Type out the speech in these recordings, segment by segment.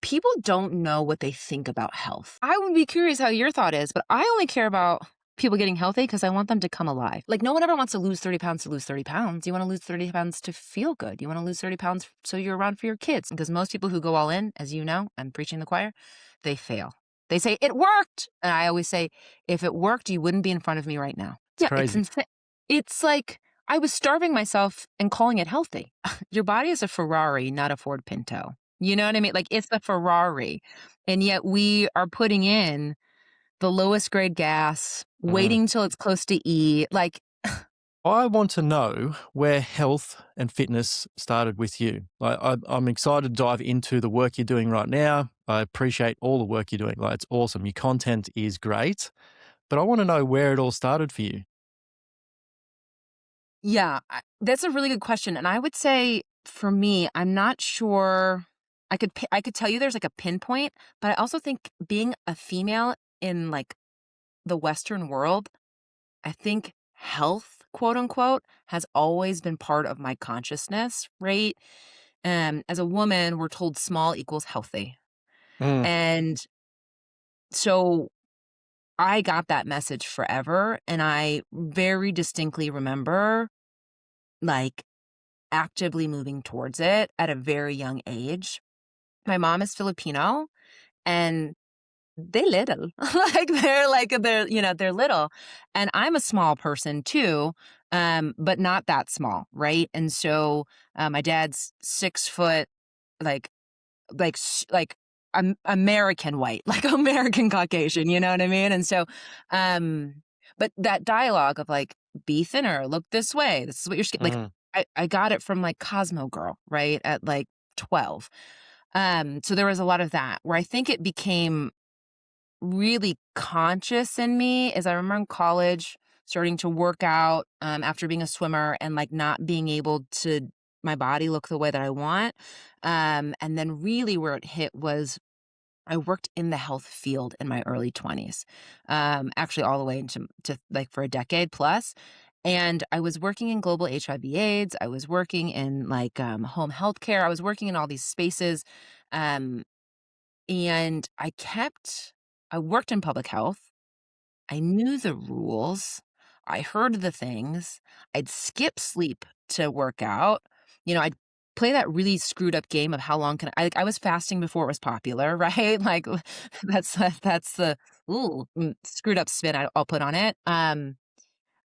people don't know what they think about health. I would be curious how your thought is, but I only care about people getting healthy because I want them to come alive. Like, no one ever wants to lose 30 pounds to lose 30 pounds. You want to lose 30 pounds to feel good. You want to lose 30 pounds so you're around for your kids. Because most people who go all in, as you know, I'm preaching the choir, they fail. They say, it worked. And I always say, if it worked, you wouldn't be in front of me right now. It's crazy. It's insane. It's like I was starving myself and calling it healthy. Your body is a Ferrari, not a Ford Pinto. You know what I mean? Like, it's the Ferrari. And yet we are putting in the lowest grade gas, waiting till it's close to E. Like, I want to know where health and fitness started with you. I'm excited to dive into the work you're doing right now. I appreciate all the work you're doing. Like, it's awesome. Your content is great, but I want to know where it all started for you. yeah, that's a really good question. And I would say for me, I'm not sure. I could tell you there's like a pinpoint, but I also think being a female in like the Western world, I think health, quote unquote, has always been part of my consciousness, right? As a woman, we're told small equals healthy. Mm. And so I got that message forever. And I very distinctly remember like actively moving towards it at a very young age. My mom is Filipino and they little. They're little. And I'm a small person too, but not that small, right? And so my dad's 6 foot, like like American white, like American Caucasian, you know what I mean? And so, but that dialogue of like, be thinner, look this way, this is what you're like. I got it from like Cosmo Girl, right? At like 12. So there was a lot of that where I think it became really conscious in me as I remember in college starting to work out after being a swimmer and like not being able to my body look the way that I want. And then really where it hit was I worked in the health field in my early 20s, actually all the way into like for a decade plus. And I was working in global HIV AIDS. I was working in like home health care. I was working in all these spaces. Um, and I worked in public health. I knew the rules. I heard the things. I'd skip sleep to work out. I'd play that really screwed up game of how long can I was fasting before it was popular, right? Like that's the screwed up spin I'll put on it.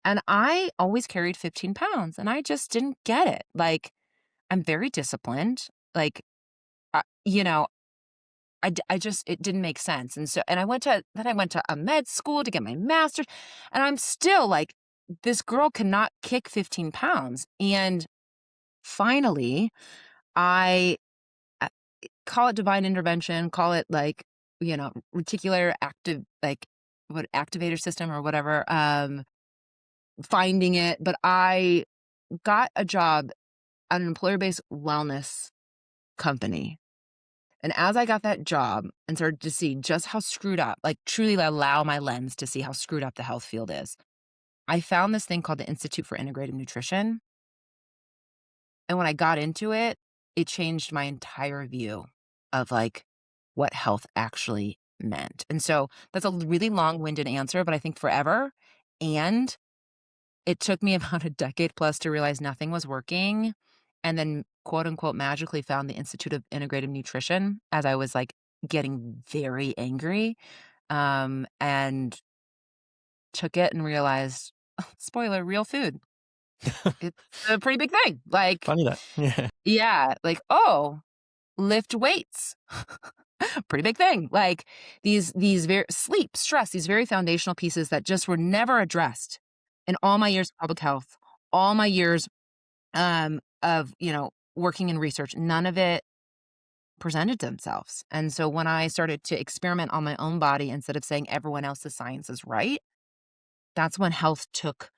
And I always carried 15 pounds and I just didn't get it. Like I'm very disciplined. Like, you know, I just, it didn't make sense. And so, and I went to a med school to get my master's and I'm still like, this girl cannot kick 15 pounds. And finally, I call it divine intervention, call it like, reticular active, like what activator system or whatever, finding it. But I got a job at an employer-based wellness company. And as I got that job and started to see just how screwed up, like truly allow my lens to see how screwed up the health field is, I found this thing called the Institute for Integrative Nutrition. And when I got into it, it changed my entire view of like what health actually meant. And so that's a really long-winded answer, but I think forever. And it took me about a decade plus to realize nothing was working. And then quote unquote magically found the Institute of Integrative Nutrition as I was like getting very angry. And took it and realized, spoiler, real food. It's a pretty big thing. Like, Funny that. Yeah. yeah, like, oh, lift weights. Pretty big thing. Like these very sleep, stress, these very foundational pieces that just were never addressed in all my years of public health, all my years of, working in research, none of it presented themselves. And so when I started to experiment on my own body instead of saying everyone else's science is right, that's when health took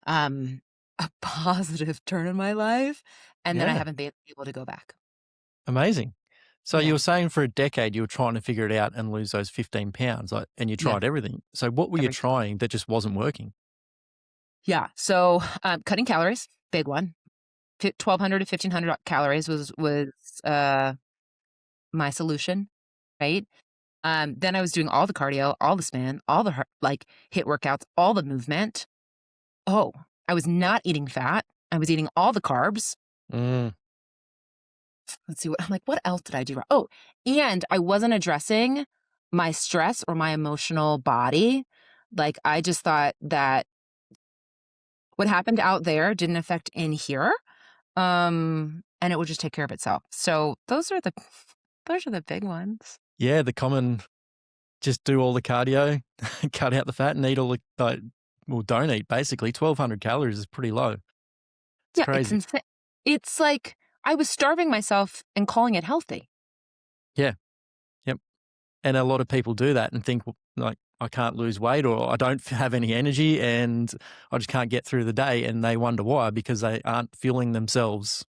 a positive turn in my life. And then I Yeah. haven't been able to go back. Amazing. So you Yeah. were saying for a decade you were trying to figure it out and lose those 15 pounds, and you Yeah. tried everything. So what were you Everything. trying that just wasn't working? Yeah. So cutting calories, big one. 1,200 to 1,500 calories was my solution. right? Then I was doing all the cardio, all the spin, all the like hit workouts, all the movement. Oh, I was not eating fat. I was eating all the carbs. Mm. Let's see what I'm like, what else did I do wrong? Oh, and I wasn't addressing my stress or my emotional body. Like I just thought that what happened out there didn't affect in here. And it would just take care of itself. So those are the big ones. Yeah, the common just do all the cardio, cut out the fat, and eat all the well, don't eat basically. 1,200 calories is pretty low. It's Yeah, it's crazy. insane. It's like I was starving myself and calling it healthy. Yeah, yep. And a lot of people do that and think, well, like, I can't lose weight or I don't have any energy and I just can't get through the day. And they wonder why, because they aren't fueling themselves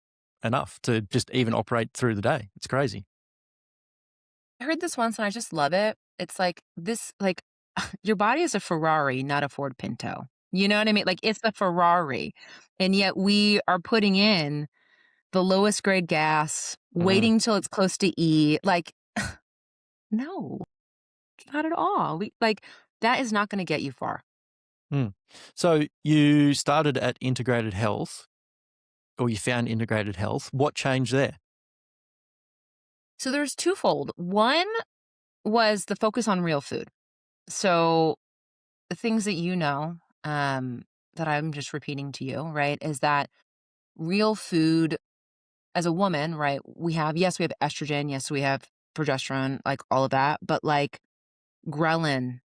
enough to just even operate through the day. It's crazy. I heard this once and I just love it. It's like this, like your body is a Ferrari, not a Ford Pinto. You know what I mean? Like it's a Ferrari. And yet we are putting in the lowest grade gas, Mm, waiting till it's close to E. Like, no, not at all. Like that is not going to get you far. mm. So you started at integrated health or you found integrated health. What changed there? So there's twofold. One was the focus on real food. So the things that that I'm just repeating to you, right, is that real food as a woman, right, yes, we have estrogen, yes, we have progesterone, like all of that, but like ghrelin,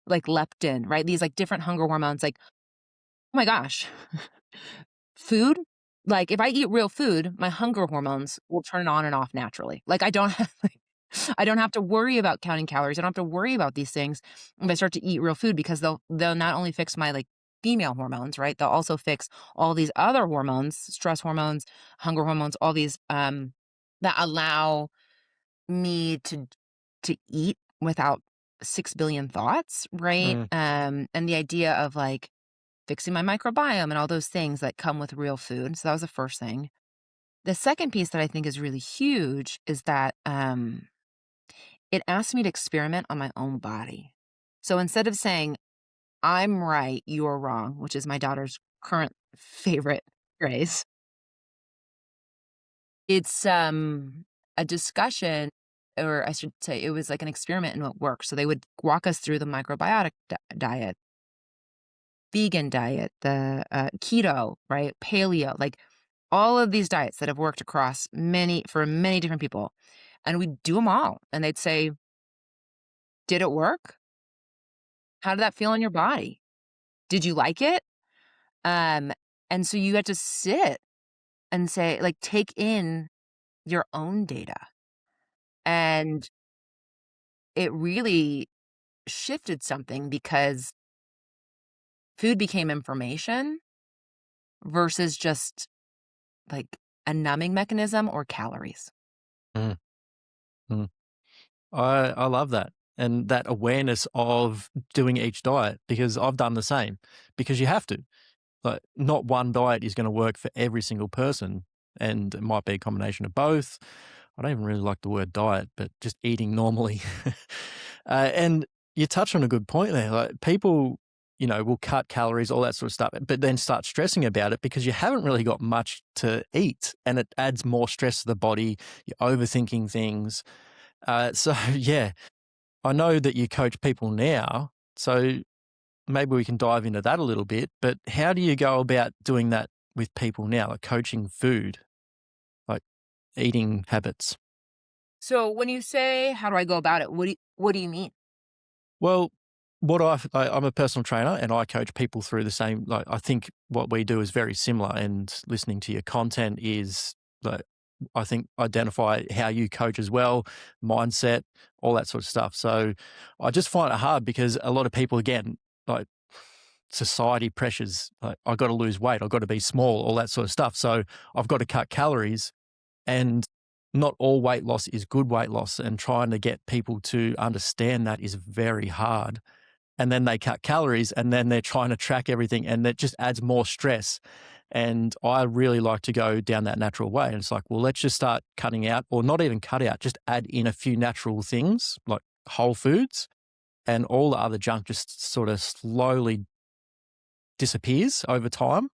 like leptin, right? These like different hunger hormones, like, oh my gosh, food, like if I eat real food, my hunger hormones will turn on and off naturally. Like I don't have I don't have to worry about counting calories. I don't have to worry about these things if I start to eat real food because they'll not only fix my like female hormones, right? They'll also fix all these other hormones, stress hormones, hunger hormones, all these that allow me to eat without 6 billion thoughts, right? Mm, And the idea of like fixing my microbiome and all those things that come with real food. So that was the first thing. The second piece that I think is really huge is that it asked me to experiment on my own body. So instead of saying, I'm right, you're wrong, which is my daughter's current favorite phrase, it's a discussion, or I should say, it was like an experiment in what works. So they would walk us through the microbiotic diet, vegan diet, the keto, right? Paleo, like all of these diets that have worked across for many different people. And we'd do them all. And they'd say, did it work? How did that feel in your body? Did you like it? Um, and so you had to sit and say, like, take in your own data. And it really shifted something because food became information versus just like a numbing mechanism or calories. mm, mm. I love that. And that awareness of doing each diet because I've done the same because you have to. Like, not one diet is going to work for every single person. And it might be a combination of both. I don't even really like the word diet, but just eating normally. And you touch on a good point there. Like people, will cut calories, all that sort of stuff, but then start stressing about it because you haven't really got much to eat and it adds more stress to the body. You're overthinking things. So, yeah, I know that you coach people now. So maybe we can dive into that a little bit. But how do you go about doing that with people now, like coaching food, like eating habits? So when you say, how do I go about it? What do you mean? Well, I'm a personal trainer and I coach people through the same. Like I think what we do is very similar, and listening to your content is like I think identify how you coach as well, mindset, all that sort of stuff. So I just find it hard because a lot of people, again, like society pressures, like I got to lose weight, I've got to be small, all that sort of stuff. So I've got to cut calories, and not all weight loss is good weight loss. And trying to get people to understand that is very hard. And then they cut calories and then they're trying to track everything and that just adds more stress. And I really like to go down that natural way. And it's like, well, let's just start cutting out, or not even cut out, just add in a few natural things like whole foods, and all the other junk just sort of slowly disappears over time.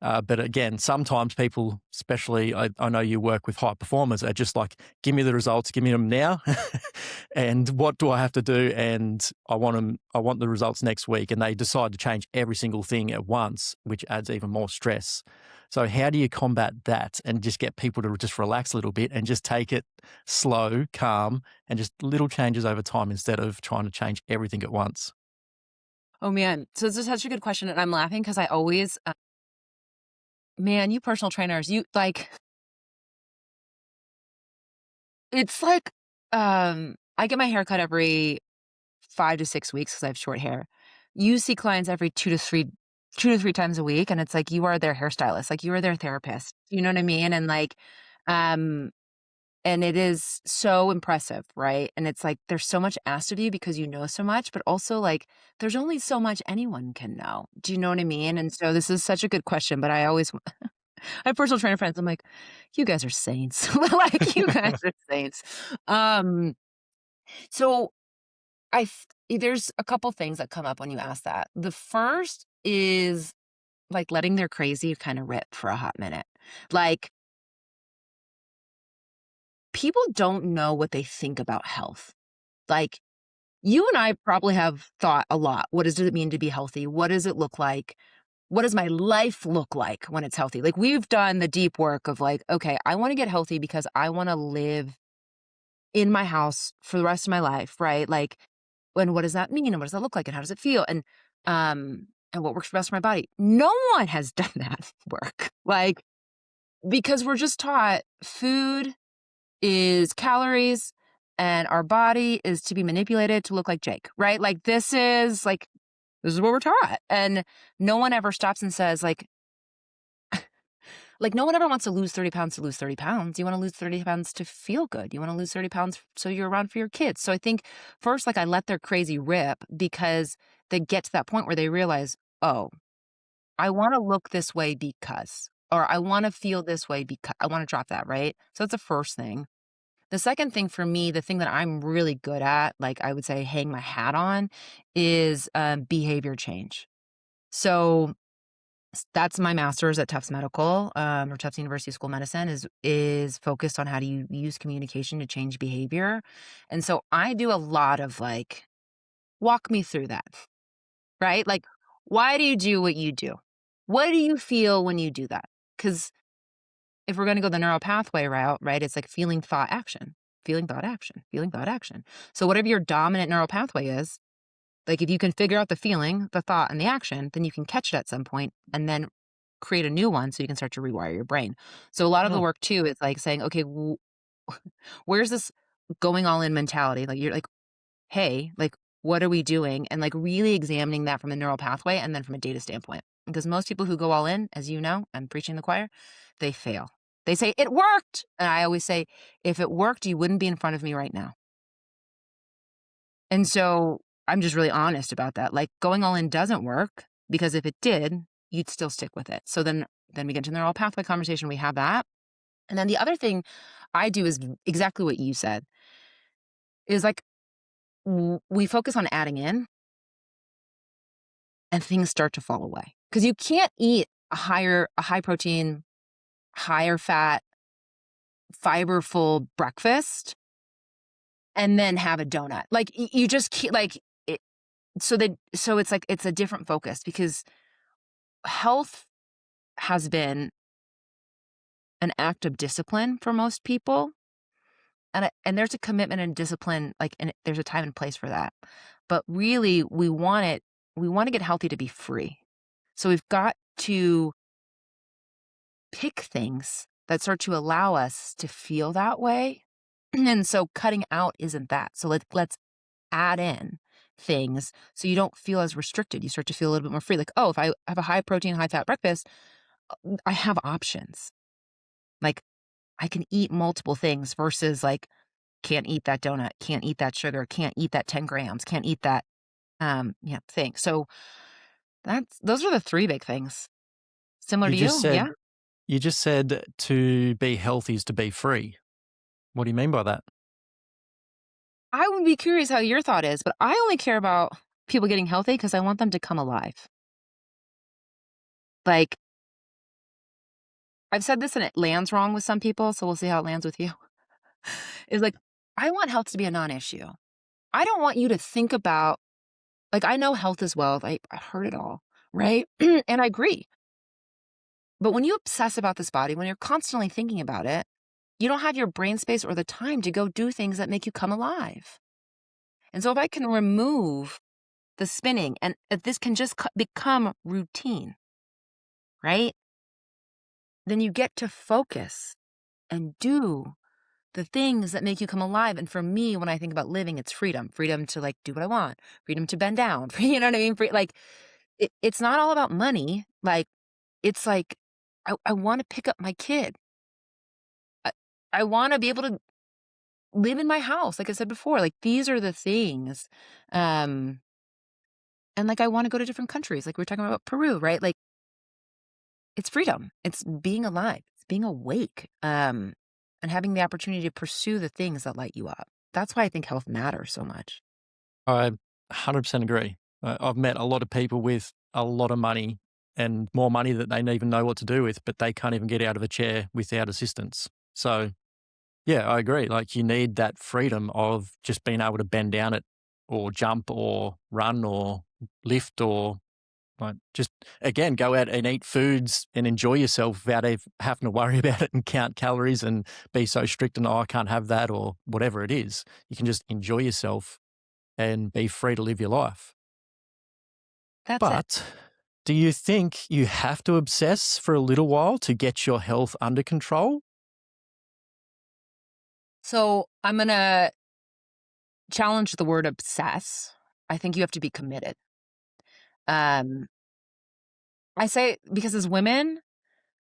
But again, sometimes people, especially I know you work with high performers, are just like, give me the results, give me them now. And what do I have to do? And I want the results next week. And they decide to change every single thing at once, which adds even more stress. So how do you combat that and just get people to just relax a little bit and just take it slow, calm, and just little changes over time instead of trying to change everything at once? Oh, man. So this is such a good question, and I'm laughing because I always man, you personal trainers, you like it's like, I get my hair cut every 5 to 6 weeks because I have short hair. You see clients every 2 to 3 times a week, and it's like you are their hairstylist, like, you are their therapist, you know what I mean? And, like, um and it is so impressive, right? And it's like there's so much asked of you because you know so much, but also, like, there's only so much anyone can know. Do you know what I mean? And so this is such a good question, but I always I have personal trainer friends, I'm like, "You guys are saints." Like, "You guys are saints." Um, so I th there's a couple things that come up when you ask that. The first is, like, letting their crazy kinda rip for a hot minute. Like, people don't know what they think about health. Like, you and I probably have thought a lot, "What does it mean to be healthy? What does it look like? What does my life look like when it's healthy?" Like, we've done the deep work of, like, "Okay, I wanna get healthy because I wanna live in my house for the rest of my life," right? Like, and what does that mean? And what does that look like? And how does it feel? And what works best for my body? No one has done that work. Like, because we're just taught food is calories and our body is to be manipulated to look like Jake, right? Like, this is what we're taught. And no one ever stops and says, like, no one ever wants to lose 30 pounds to lose 30 pounds. You want to lose 30 pounds to feel good. You want to lose 30 pounds so you're around for your kids. So I think first, like, I let their crazy rip because they get to that point where they realize, oh, I want to look this way because, or I want to feel this way because I want to drop that, right? So that's the first thing. The second thing for me, the thing that I'm really good at, like I would say hang my hat on, is behavior change. So that's my master's at Tufts Medical, or Tufts University School of Medicine is focused on how do you use communication to change behavior. And so I do a lot of like, walk me through that, right? Like, why do you do what you do? What do you feel when you do that? Because if we're going to go the neural pathway route, right, it's like feeling, thought, action, feeling, thought, action, feeling, thought, action. So whatever your dominant neural pathway is, like if you can figure out the feeling, the thought, and the action, then you can catch it at some point and then create a new one so you can start to rewire your brain. So a lot of the Hmm. work too is like saying, okay, where's this going all in mentality? Like you're like, hey, like what are we doing? And like really examining that from a neural pathway and then from a data standpoint. Because most people who go all in, as you know, I'm preaching the choir, they fail. They say, it worked. And I always say, if it worked, you wouldn't be in front of me right now. And so I'm just really honest about that. Like going all in doesn't work because if it did, you'd still stick with it. So then we get to the neural pathway conversation, we have that. And then the other thing I do is exactly what you said is like we focus on adding in and things start to fall away. Because you can't eat a high protein, higher fat, fiberful breakfast and then have a donut. Like you just can't like it, so it's like it's a different focus because health has been an act of discipline for most people, and there's a commitment and discipline, like, and there's a time and place for that. But really, we want to get healthy to be free. So we've got to pick things that start to allow us to feel that way. And so cutting out isn't that. So let's add in things so you don't feel as restricted. You start to feel a little bit more free. Like, oh, if I have a high protein, high fat breakfast, I have options. Like I can eat multiple things versus like, can't eat that donut, can't eat that sugar, can't eat that 10 grams, can't eat that, thing. So those are the three big things. Similar You to just you, said yeah. you just said to be healthy is to be free. What do you mean by that? I would be curious how your thought is, but I only care about people getting healthy because I want them to come alive. Like, I've said this and it lands wrong with some people, so we'll see how it lands with you. Is like, I want health to be a non-issue. I don't want you to think about, like, I know health is wealth. I heard it all, right? And I agree. But when you obsess about this body, when you're constantly thinking about it, you don't have your brain space or the time to go do things that make you come alive. And so if I can remove the spinning and if this can just become routine, right? Then you get to focus and do the things that make you come alive. And for me, when I think about living, it's freedom, freedom to like do what I want, freedom to bend down, you know what I mean? Like it's not all about money. Like it's like, I want to pick up my kid. I, I want to be able to live in my house. Like I said before, like these are the things. Um, and like, I want to go to different countries. Like we were talking about Peru, right? Like it's freedom. It's being alive. It's being awake. And having the opportunity to pursue the things that light you up. That's why I think health matters so much. I 100% agree. I've met a lot of people with a lot of money and more money that they don't even know what to do with, but they can't even get out of a chair without assistance. So, yeah, I agree. Like, you need that freedom of just being able to bend down it or jump or run or lift or like just again go out and eat foods and enjoy yourself without having to worry about it and count calories and be so strict and, oh, I can't have that or whatever it is. You can just enjoy yourself and be free to live your life. That's it. But do you think you have to obsess for a little while to get your health under control? So I'm going to challenge the word obsess. I think you have to be committed. Um, I say because as women,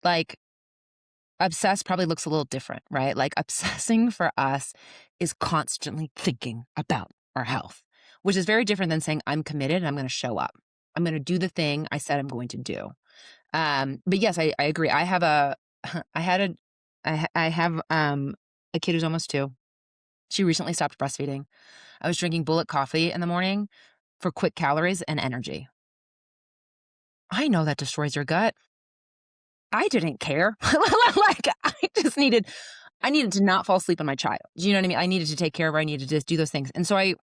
like obsess probably looks a little different, right? Like obsessing for us is constantly thinking about our health, which is very different than saying I'm committed and I'm going to show up. I'm going to do the thing I said I'm going to do. But yes, I agree. I have a, I had a, I have a kid who's almost 2. She recently stopped breastfeeding. I was drinking bullet coffee in the morning for quick calories and energy. I know that destroys your gut. I didn't care. Like I needed to not fall asleep on my child. Do you know what I mean? I needed to take care of her. I needed to do those things. And so I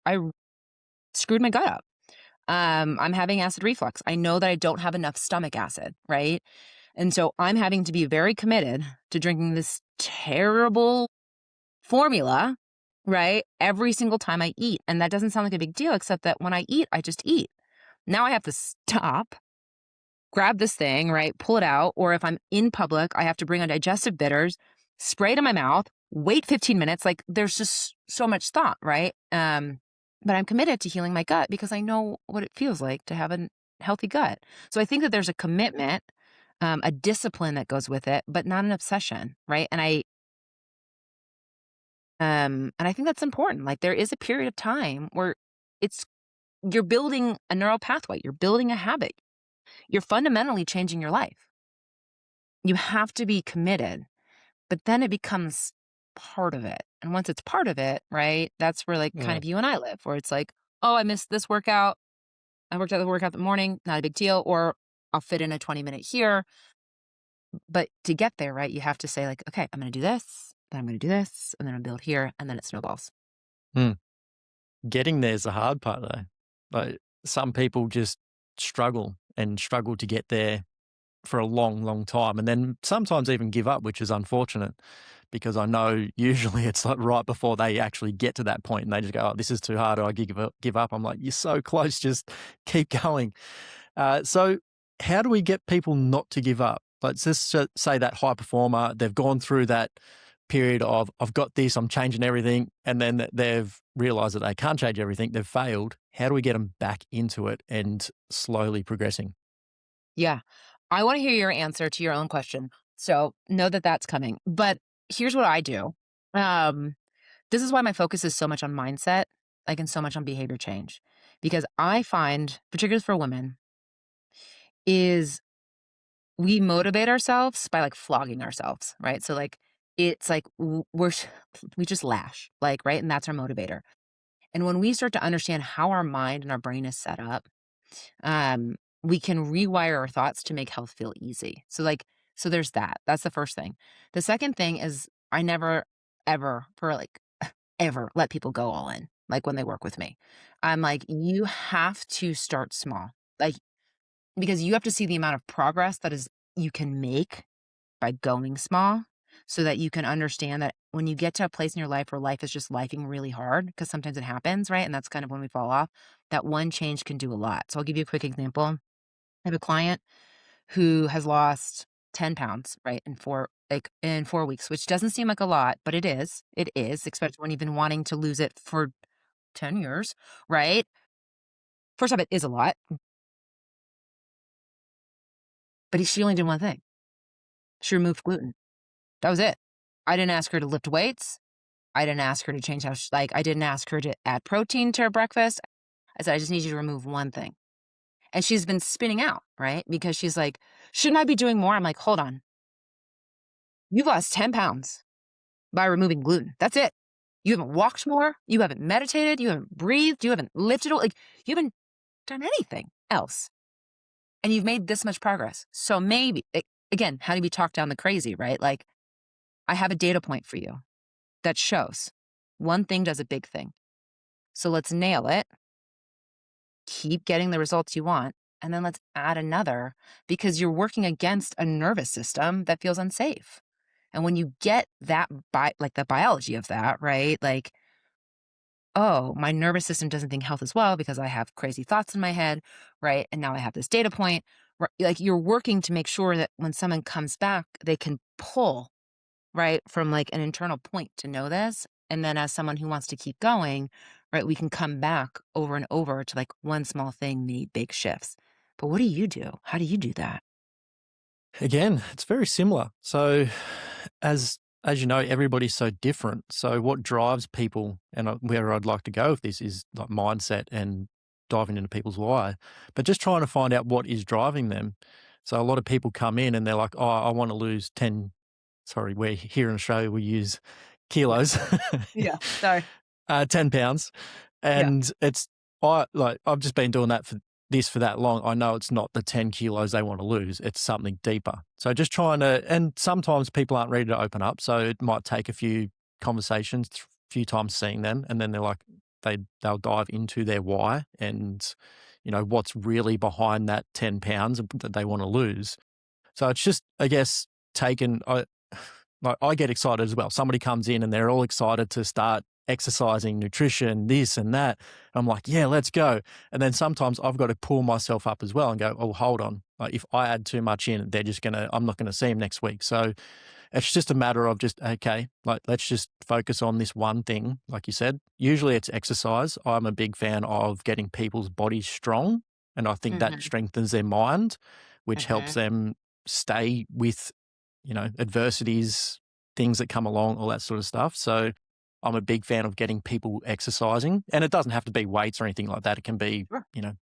screwed my gut up. I'm having acid reflux. I know that I don't have enough stomach acid, right? And so I'm having to be very committed to drinking this terrible formula, right? Every single time I eat. And that doesn't sound like a big deal, except that when I eat, I just eat. Now I have to stop, grab this thing, right? Pull it out. Or if I'm in public, I have to bring on digestive bitters, spray it in my mouth, wait 15 minutes. Like there's just so much thought, right? But I'm committed to healing my gut because I know what it feels like to have a healthy gut. So I think that there's a commitment, a discipline that goes with it, but not an obsession, right? And I think that's important. Like there is a period of time where it's you're building a neural pathway, you're building a habit, you're fundamentally changing your life. You have to be committed, but then it becomes part of it. And once it's part of it, right, that's where like kind Yeah. of you and I live, where it's like, oh, I missed this workout. I worked out the workout in the morning, not a big deal. Or I'll fit in a 20-minute here. But to get there, right, you have to say, like, okay, I'm going to do this, then I'm going to do this, and then I'll build here, and then it snowballs. Mm. Getting there is the hard part, though. Like some people just struggle to get there for a long, long time, and then sometimes even give up, which is unfortunate because I know usually it's like right before they actually get to that point and they just go, "Oh, this is too hard," or I give up. Give up. I'm like, "You're so close. Just keep going." So, how do we get people not to give up? Let's just say that high performer, they've gone through that period of, I've got this, I'm changing everything, and then they've realized that they can't change everything, they've failed. How do we get them back into it and slowly progressing? Yeah. I want to hear your answer to your own question. So know that that's coming. But here's what I do. Um, this is why my focus is so much on mindset, like, and so much on behavior change. Because I find, particularly for women, is we motivate ourselves by, like, flogging ourselves, right? So, like, it's like we just lash, like, right? And that's our motivator. And when we start to understand how our mind and our brain is set up, we can rewire our thoughts to make health feel easy. So, like, so there's that. That's the first thing. The second thing is I never, ever, for like, ever let people go all in, like when they work with me. I'm like, you have to start small. Like, because you have to see the amount of progress that is you can make by going small so that you can understand that when you get to a place in your life where life is just lifing really hard, because sometimes it happens, right? And that's kind of when we fall off, that one change can do a lot. So I'll give you a quick example. I have a client who has lost 10 pounds, right, in 4 weeks, which doesn't seem like a lot, but it is. It is, especially when you've been wanting to lose it for 10 years, right? First off, it is a lot, but she only did one thing. She removed gluten. That was it. I didn't ask her to lift weights. I didn't ask her to change how sh like, I didn't ask her to add protein to her breakfast. I said, "I just need you to remove one thing." And she's been spinning out, right? Because she's like, "Shouldn't I be doing more?" I'm like, "Hold on. You've lost 10 pounds by removing gluten. That's it. You haven't walked more. You haven't meditated. You haven't breathed. You haven't lifted, like, you haven't done anything else. And you've made this much progress. So maybe, again, how do we talk down the crazy, right? Like, I have a data point for you that shows one thing does a big thing. So let's nail it, keep getting the results you want, and then let's add another because you're working against a nervous system that feels unsafe. And when you get that like the biology of that, right? Like, oh, my nervous system doesn't think health as well because I have crazy thoughts in my head, right? And now I have this data point. Like, you're working to make sure that when someone comes back, they can pull right? From like an internal point to know this. And then as someone who wants to keep going, right, we can come back over and over to like one small thing made big shifts. But what do you do? How do you do that? Again, it's very similar. So, as you know, everybody's so different. So, what drives people, and where I'd like to go with this is like mindset and diving into people's why, but just trying to find out what is driving them. So, a lot of people come in and they're like, "Oh, I want to lose 10." Sorry, we're here in Australia, we use Yeah. kilos, Yeah. Sorry. 10 pounds. Yeah. And I've just been doing for that long. I know it's not the 10 kilos they want to lose. It's something deeper. So just trying to, and sometimes people aren't ready to open up. So it might take a few conversations, a few times seeing them. And then they're like, they'll dive into their why and, what's really behind that 10 pounds that they want to lose. So it's just, I guess, like I get excited as well. Somebody comes in and they're all excited to start exercising, nutrition, this and that. I'm like, yeah, let's go. And then sometimes I've got to pull myself up as well and go, oh, hold on. Like if I add too much in, I'm not going to see them next week. So it's just a matter of just, okay, like let's just focus on this one thing. Like you said, usually it's exercise. I'm a big fan of getting people's bodies strong. And I think that Mm-hmm. strengthens their mind, which helps Mm-hmm. them stay with adversities, things that come along, all that sort of stuff. So I'm a big fan of getting people exercising, and it doesn't have to be weights or anything like that. It can be, Sure. Anything.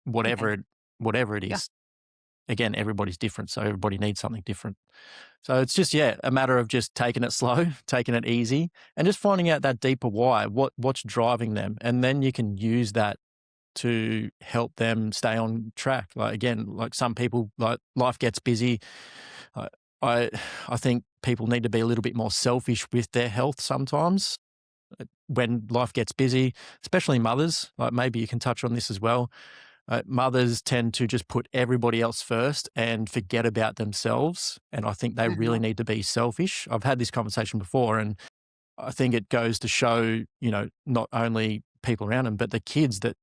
whatever it Yeah. is. Again, everybody's different, so everybody needs something different. So it's just, yeah, a matter of just taking it slow, taking it easy, and just finding out that deeper why, what's driving them, and then you can use that to help them stay on track. Like again, like some people, like life gets busy. I I I think people need to be a little bit more selfish with their health sometimes when life gets busy, especially mothers. Like maybe you can touch on this as well. Mothers tend to just put everybody else first and forget about themselves. And I think they really Mm-hmm. need to be selfish. I've had this conversation before, and I think it goes to show, not only people around them, but the kids that,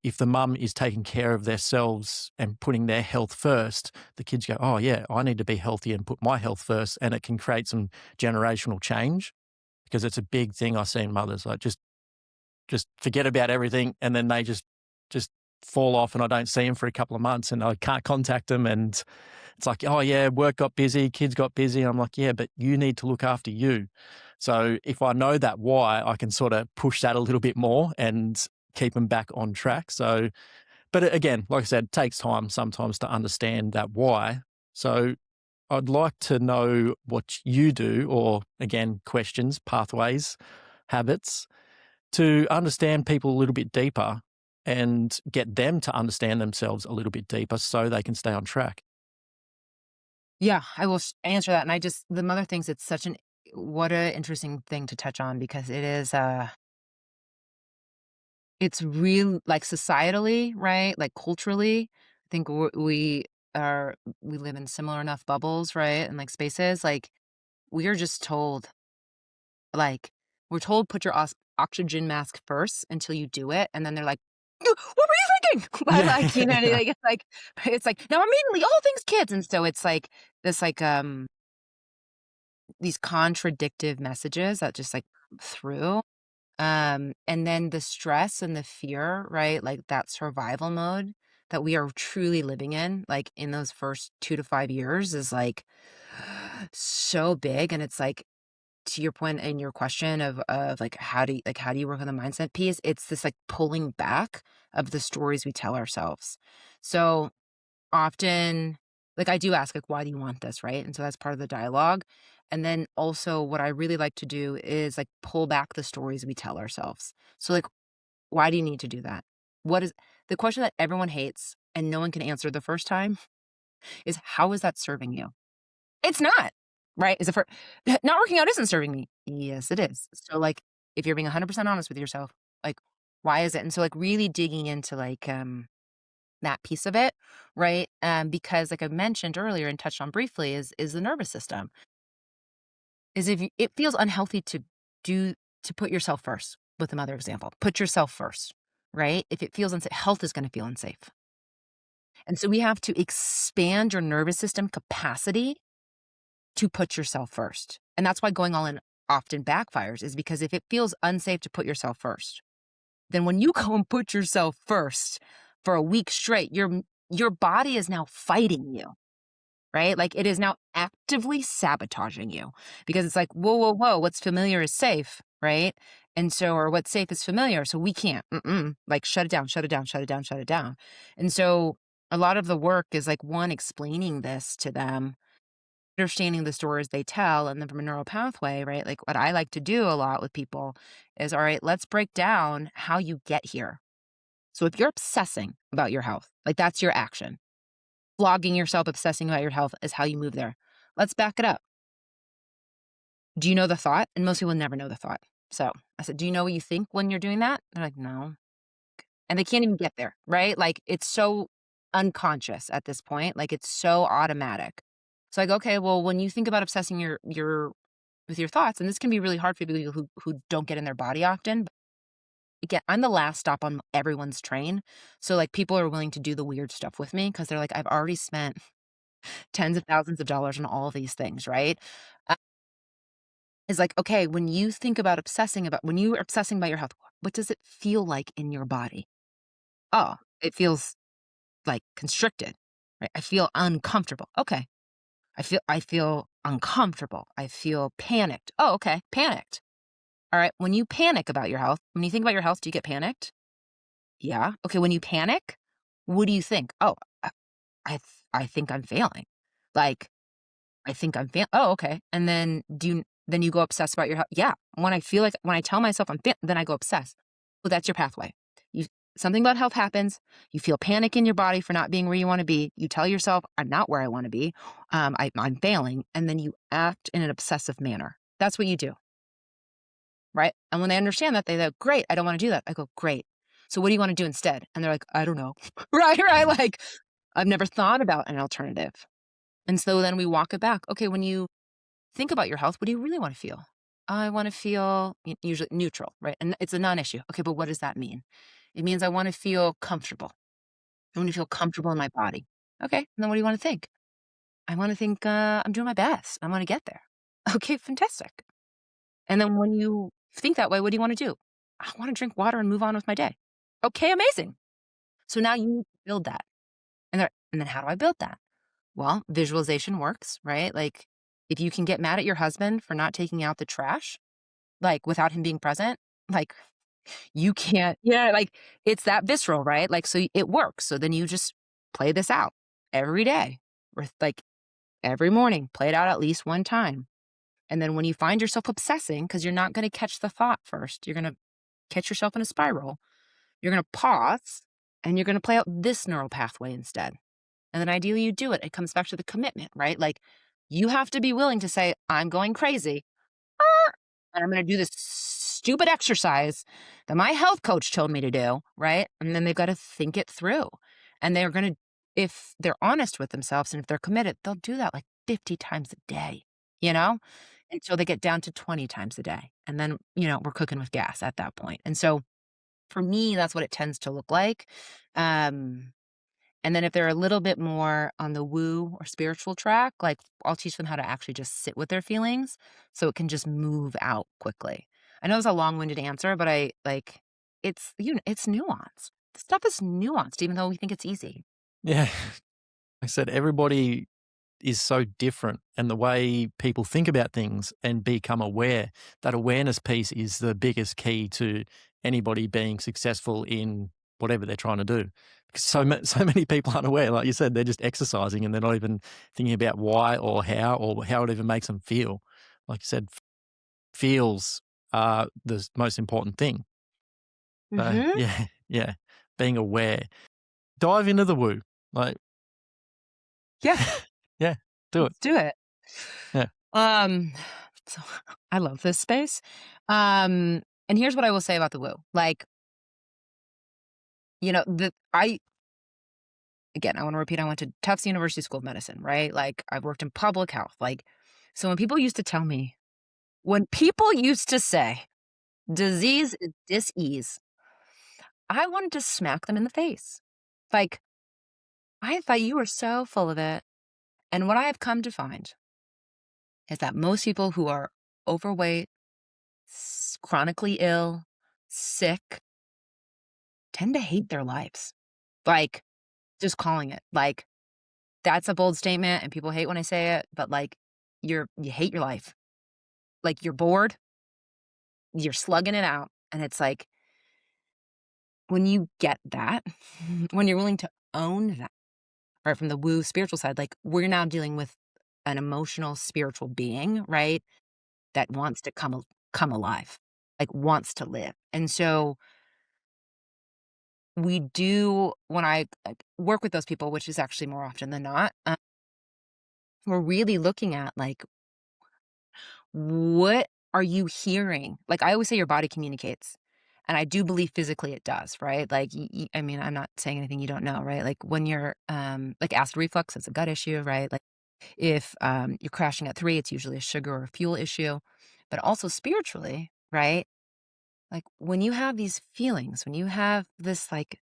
if the mum is taking care of themselves and putting their health first, the kids go, oh, yeah, I need to be healthy and put my health first. And it can create some generational change because it's a big thing I see in mothers. Like just forget about everything, and then they just fall off, and I don't see them for a couple of months, and I can't contact them, and it's like, oh yeah, work got busy, kids got busy. I'm like, yeah, but you need to look after you. So if I know that why, I can sort of push that a little bit more and keep them back on track. So, but again, like I said, it takes time sometimes to understand that why. So I'd like to know what you do, or again, questions, pathways, habits, to understand people a little bit deeper and get them to understand themselves a little bit deeper so they can stay on track. Yeah, I will answer that. And the mother thinks it's such an, what a interesting thing to touch on because it is, it's real, like societally, right? Like culturally, I think are, we live in similar enough bubbles, right? And like spaces, like we are just told, like, we're told put your oxygen mask first until you do it. And then they're like, "What were you thinking?" But Yeah, like, yeah, yeah. it's like, now immediately all things kids. And so it's like this, like, these contradictive messages that just like come through. And then the stress and the fear, right? Like that survival mode that we are truly living in, like in those first 2 to 5 years is like so big. And it's like, to your point in your question of like how do you work on the mindset piece? It's this like pulling back of the stories we tell ourselves. So often, like, I do ask, like, "Why do you want this?" Right? And so that's part of the dialogue. And then also what I really like to do is, like, pull back the stories we tell ourselves. So, like, why do you need to do that? What is the question that everyone hates and no one can answer the first time is, "How is that serving you?" It's not, right? Is it for not working out isn't serving me. Yes, it is. So, like, if you're being 100% honest with yourself, like, why is it? And so, like, really digging into, like, that piece of it, right? Because like I mentioned earlier and touched on briefly is the nervous system. Is if you, it feels unhealthy do to put yourself first with the mother example. Put yourself first, right? If it feels unsafe, health is going to feel unsafe. And so we have to expand your nervous system capacity to put yourself first. And that's why going all in often backfires is because if it feels unsafe to put yourself first, then when you go and put yourself first for a week straight, your body is now fighting you, right? Like it is now actively sabotaging you because it's like, whoa, whoa, whoa, what's familiar is safe, right? And so, or what's safe is familiar. So we can't, like shut it down, shut it down, shut it down, shut it down. And so a lot of the work is like one, explaining this to them, understanding the stories they tell, and then from a neural pathway, right? Like what I like to do a lot with people is, all right, let's break down how you get here. So if you're obsessing about your health, like that's your action. Flogging yourself, obsessing about your health is how you move there. Let's back it up. Do you know the thought? And most people never know the thought. So I said, do you know what you think when you're doing that? They're like, no. And they can't even get there, right? Like it's so unconscious at this point. Like it's so automatic. So I go, okay, well, when you think about obsessing your with your thoughts, and this can be really hard for people who don't get in their body often. But again, I'm the last stop on everyone's train. So like people are willing to do the weird stuff with me because they're like, I've already spent tens of thousands of dollars on all of these things, right? Uh, is like, okay, when you are obsessing about your health, what does it feel like in your body? Oh, it feels like constricted, right? I feel uncomfortable. Okay. I feel uncomfortable. I feel panicked. Oh, okay. Panicked. All right. When you panic about your health, when you think about your health, do you get panicked? Yeah. Okay. When you panic, what do you think? Oh, I think I'm failing. Like, I think I'm oh, okay. And then you go obsess about your health. Yeah. When I tell myself then I go obsess. Well, that's your pathway. You Something about health happens. You feel panic in your body for not being where you want to be. You tell yourself, I'm not where I want to be. I'm failing. And then you act in an obsessive manner. That's what you do. Right. And when they understand that, they go, great. I don't want to do that. I go, great. So what do you want to do instead? And they're like, I don't know. Right. Right. Like, I've never thought about an alternative. And so then we walk it back. Okay. When you think about your health, what do you really want to feel? I want to feel usually neutral, right? And it's a non-issue. Okay, but what does that mean? It means I want to feel comfortable. I want to feel comfortable in my body. Okay, and then what do you want to think? I want to think I'm doing my best. I want to get there. Okay, fantastic. And then when you think that way, what do you want to do? I want to drink water and move on with my day. Okay, amazing. So now you need to build that. And then how do I build that? Well, visualization works, right? Like if you can get mad at your husband for not taking out the trash, like without him being present, like you can't, yeah, like it's that visceral, right? Like, so it works. So then you just play this out every day. Or like every morning, play it out at least one time. And then when you find yourself obsessing, because you're not going to catch the thought first, you're going to catch yourself in a spiral, you're going to pause and you're going to play out this neural pathway instead. And then ideally you do it. It comes back to the commitment, right? Like you have to be willing to say, I'm going crazy. And I'm going to do this stupid exercise that my health coach told me to do, right? And then they've got to think it through. And they're going to, if they're honest with themselves and if they're committed, they'll do that like 50 times a day, you know, until they get down to 20 times a day. And then, we're cooking with gas at that point. And so for me, that's what it tends to look like. And then if they're a little bit more on the woo or spiritual track, like I'll teach them how to actually just sit with their feelings so it can just move out quickly. I know it's a long-winded answer, but I like it's nuanced. The stuff is nuanced, even though we think it's easy. Yeah. I said everybody is so different, and the way people think about things and become aware, that awareness piece is the biggest key to anybody being successful in whatever they're trying to do. Because so many people aren't aware. Like you said, they're just exercising and they're not even thinking about why or how it even makes them feel. Like you said, feels are the most important thing. Mhm. Yeah, yeah, being aware. Dive into the woo. Like, Yeah, yeah, do it. let's do it. Yeah. Um, so I love this space. And here's what I will say about the woo. Like, the I again, I want to repeat, I went to Tufts University School of Medicine, right? Like I've worked in public health. Like, so when people used to say disease is dis-ease, I wanted to smack them in the face. Like, I thought you were so full of it. And what I have come to find is that most people who are overweight, chronically ill, sick, tend to hate their lives. Like, just calling it. Like, that's a bold statement and people hate when I say it, but like, you hate your life. Like, you're bored, you're slugging it out. And it's like, when you get that, when you're willing to own that, right, from the woo spiritual side, like we're now dealing with an emotional spiritual being, right, that wants to come alive, like wants to live. And so we do when I like, work with those people, which is actually more often than not, we're really looking at like what are you hearing? Like I always say your body communicates. And I do believe physically it does, right? Like, I mean, I'm not saying anything you don't know, right? Like when you're, like acid reflux, it's a gut issue, right? Like if you're crashing at 3, it's usually a sugar or a fuel issue. But also spiritually, right? Like when you have these feelings, when you have this like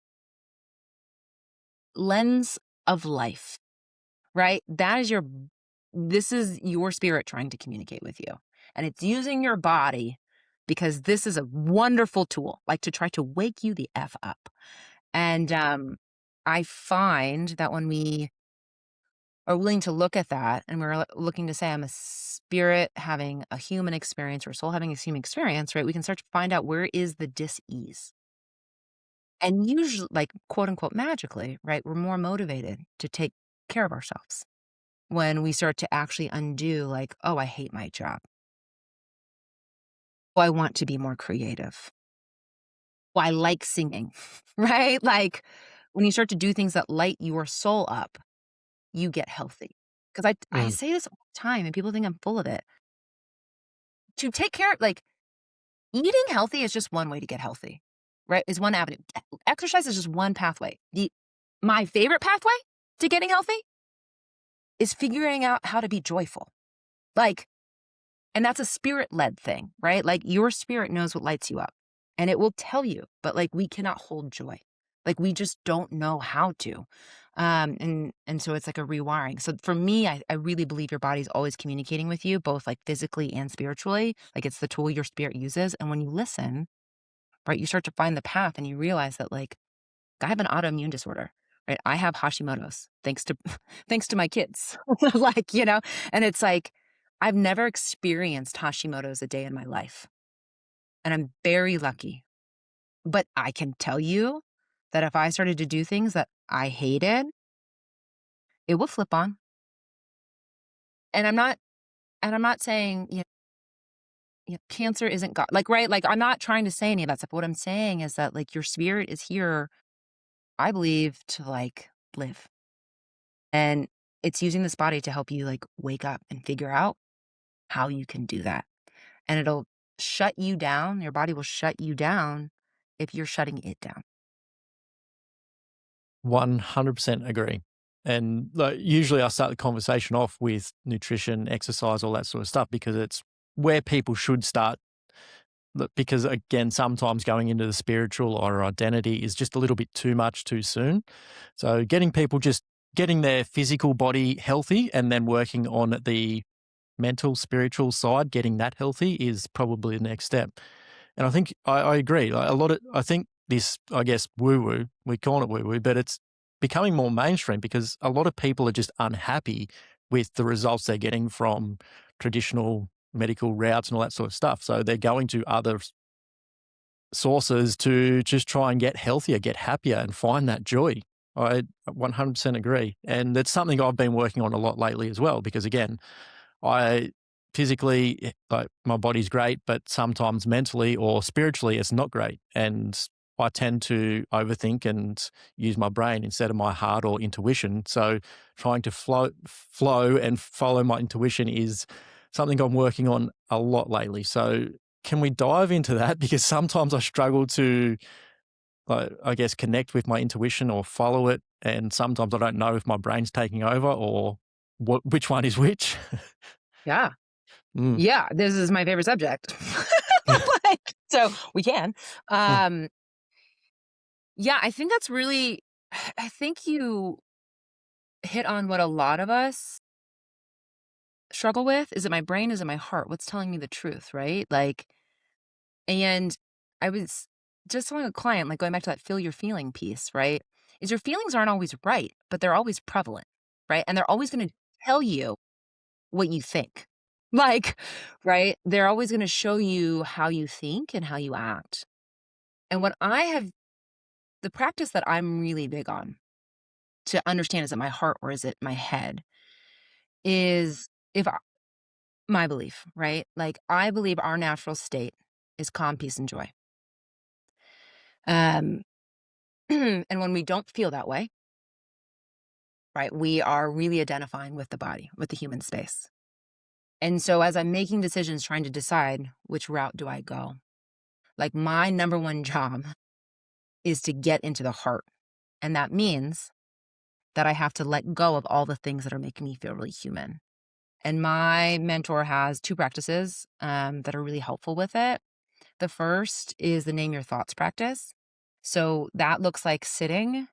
lens of life, right? This is your spirit trying to communicate with you. And it's using your body because this is a wonderful tool, like to try to wake you the F up. And I find that when we are willing to look at that and we're looking to say, I'm a spirit having a human experience or a soul having a human experience, right? We can start to find out where is the dis-ease. And usually, like, quote unquote, magically, right? We're more motivated to take care of ourselves when we start to actually undo, like, oh, I hate my job. Oh, I want to be more creative. Oh, I like singing, right? Like, when you start to do things that light your soul up, you get healthy. Because I Mm, say this all the time and people think I'm full of it. To take care of, like, eating healthy is just one way to get healthy, right? Is one avenue. Exercise is just one pathway. My favorite pathway to getting healthy is figuring out how to be joyful. Like, and that's a spirit-led thing, right? Like, your spirit knows what lights you up, and it will tell you, but, like, we cannot hold joy. Like, we just don't know how to. And so it's like a rewiring. So for me, I really believe your body's always communicating with you, both, like, physically and spiritually. Like, it's the tool your spirit uses, and when you listen, right, you start to find the path, and you realize that, like, I have an autoimmune disorder, right? I have Hashimoto's thanks to thanks to my kids. Like, and it's like I've never experienced Hashimoto's a day in my life, and I'm very lucky. But I can tell you that if I started to do things that I hated, it will flip on. And I'm not saying, cancer isn't God. Like, right? Like, I'm not trying to say any of that stuff. What I'm saying is that, like, your spirit is here, I believe, to, like, live. And it's using this body to help you, like, wake up and figure out how you can do that. And it'll shut you down. Your body will shut you down if you're shutting it down. 100% agree. And like, usually I start the conversation off with nutrition, exercise, all that sort of stuff, because it's where people should start. Because again, sometimes going into the spiritual or identity is just a little bit too much too soon. So getting people just getting their physical body healthy and then working on the mental, spiritual side, getting that healthy is probably the next step. And I think I agree. Like a lot of, I think this, I guess, woo woo, we call it woo woo, but it's becoming more mainstream because a lot of people are just unhappy with the results they're getting from traditional medical routes and all that sort of stuff. So they're going to other sources to just try and get healthier, get happier, and find that joy. I 100% agree. And it's something I've been working on a lot lately as well, because again, I physically, like my body's great, but sometimes mentally or spiritually, it's not great. And I tend to overthink and use my brain instead of my heart or intuition. So trying to flow and follow my intuition is something I'm working on a lot lately. So can we dive into that? Because sometimes I struggle to, like, I guess, connect with my intuition or follow it. And sometimes I don't know if my brain's taking over or which one is which. Yeah. Mm. Yeah. This is my favorite subject. Like, so we can. Mm. Um, yeah, I think that's really, I think you hit on what a lot of us struggle with. Is it my brain? Is it my heart? What's telling me the truth? Right. Like, and I was just telling a client, like going back to that feel your feeling piece, right? Is your feelings aren't always right, but they're always prevalent, right? And they're always going to tell you what you think. Like, right? They're always going to show you how you think and how you act. And what I have, the practice that I'm really big on to understand, is it my heart or is it my head, is if I, my belief, right? Like, I believe our natural state is calm, peace, and joy. Um, and when we don't feel that way, right, we are really identifying with the body, with the human space. And so as I'm making decisions, trying to decide which route do I go, like my number one job is to get into the heart. And that means that I have to let go of all the things that are making me feel really human. And my mentor has two practices that are really helpful with it. The first is the name your thoughts practice. So that looks like sitting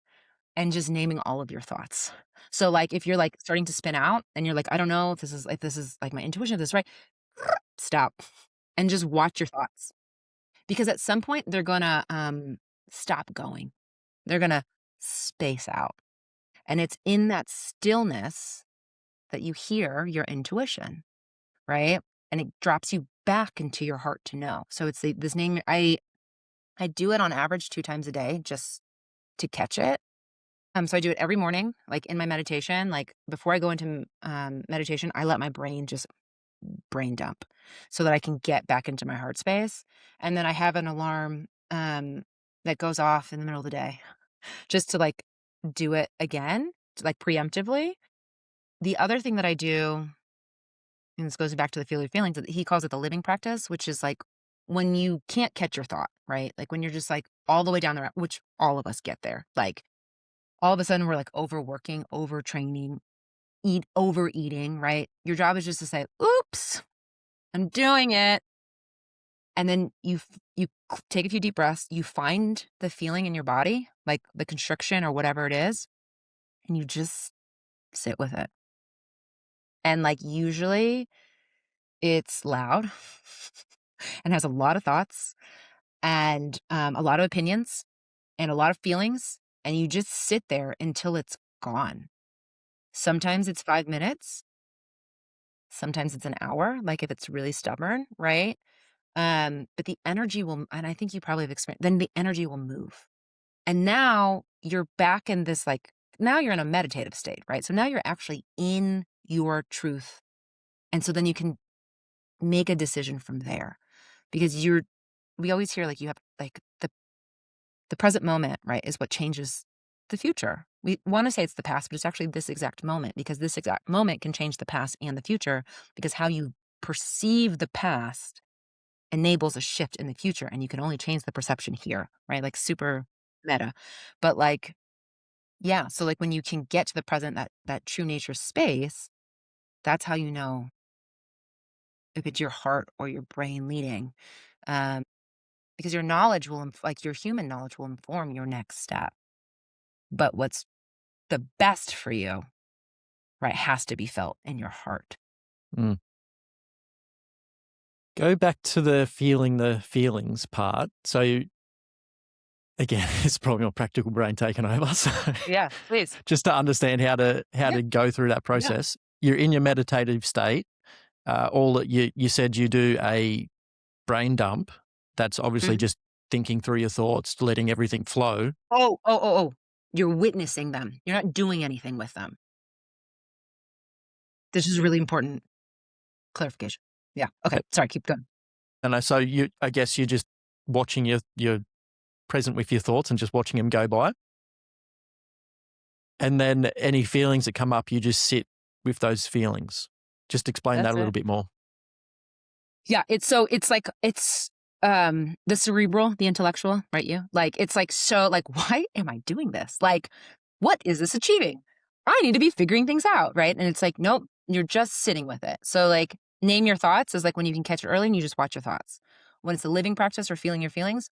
and just naming all of your thoughts. So like if you're like starting to spin out and you're like, I don't know if this is like my intuition, if this is right, stop and just watch your thoughts. Because at some point they're gonna stop going. They're gonna space out. And it's in that stillness that you hear your intuition, right? And it drops you back into your heart to know. So it's this name. I do it on average 2 times a day just to catch it. So I do it every morning, like in my meditation. Like before I go into meditation, I let my brain just brain dump so that I can get back into my heart space. And then I have an alarm that goes off in the middle of the day just to like do it again, like preemptively. The other thing that I do, and this goes back to the feel your feelings, he calls it the living practice, which is like when you can't catch your thought, right? Like when you're just like all the way down the route, which all of us get there. Like all of a sudden we're like overworking, overtraining, overeating, right? Your job is just to say, oops, I'm doing it. And then take a few deep breaths, you find the feeling in your body, like the constriction or whatever it is, and you just sit with it. And like usually it's loud and has a lot of thoughts and a lot of opinions and a lot of feelings. And you just sit there until it's gone. Sometimes it's 5 minutes. Sometimes it's an hour, like if it's really stubborn, right? But the energy will, and I think you probably have experienced, then the energy will move. And now you're back in this, like, now you're in a meditative state, right? So now you're actually in your truth And so then you can make a decision from there because we always hear like you have like the present moment, right, is what changes the future. We want to say it's the past, but it's actually this exact moment because this exact moment can change the past and the future because how you perceive the past enables a shift in the future and you can only change the perception here, right? Like super meta. But like, yeah, so like when you can get to the present, that true nature space, that's how you know if it's your heart or your brain leading. Um, because your knowledge will, like your human knowledge will inform your next step. But what's the best for you, right, has to be felt in your heart. Mm. Go back to the feeling the feelings part. So again, it's probably my practical brain taken over. So Yeah, please. just to understand how Yeah, to go through that yeah. process, you're in your meditative state. All that you said you do a brain dump. That's obviously Mhm. just thinking through your thoughts, letting everything flow. Oh. You're witnessing them. You're not doing anything with them. This is really important clarification. Yeah. Okay. Sorry. Keep going. And so I guess you're just watching you're present with your thoughts and just watching them go by. And then any feelings that come up, you just sit with those feelings. Just explain that That's a little it. bit more. Yeah. It's like, it's, the cerebral, the intellectual, right? You like, it's like, so like, why am I doing this? Like, what is this achieving? I need to be figuring things out. Right. And it's like, nope, you're just sitting with it. So like, name your thoughts is like when you can catch it early and you just watch your thoughts. When it's a living practice or feeling your feelings,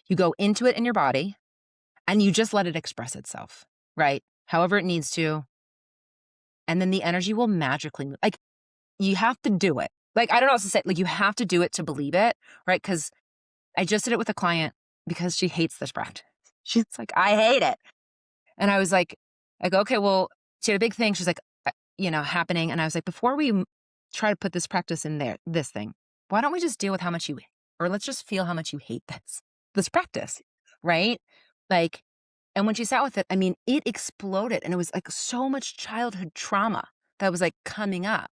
you go into it in your body and you just let it express itself, right? However it needs to. And then the energy will magically move. Like you have to do it. Like, I don't know what else to say. Like, you have to do it to believe it, right? Because I just did it with a client because she hates this practice. She's like, I hate it. And I go, okay, well, she had a big thing. She's like, happening. And I was like, before we try to put this practice in there, this thing, why don't we just deal with how much or let's just feel how much you hate this practice, right? Like, and when she sat with it, I mean, it exploded. And it was like so much childhood trauma that was like coming up.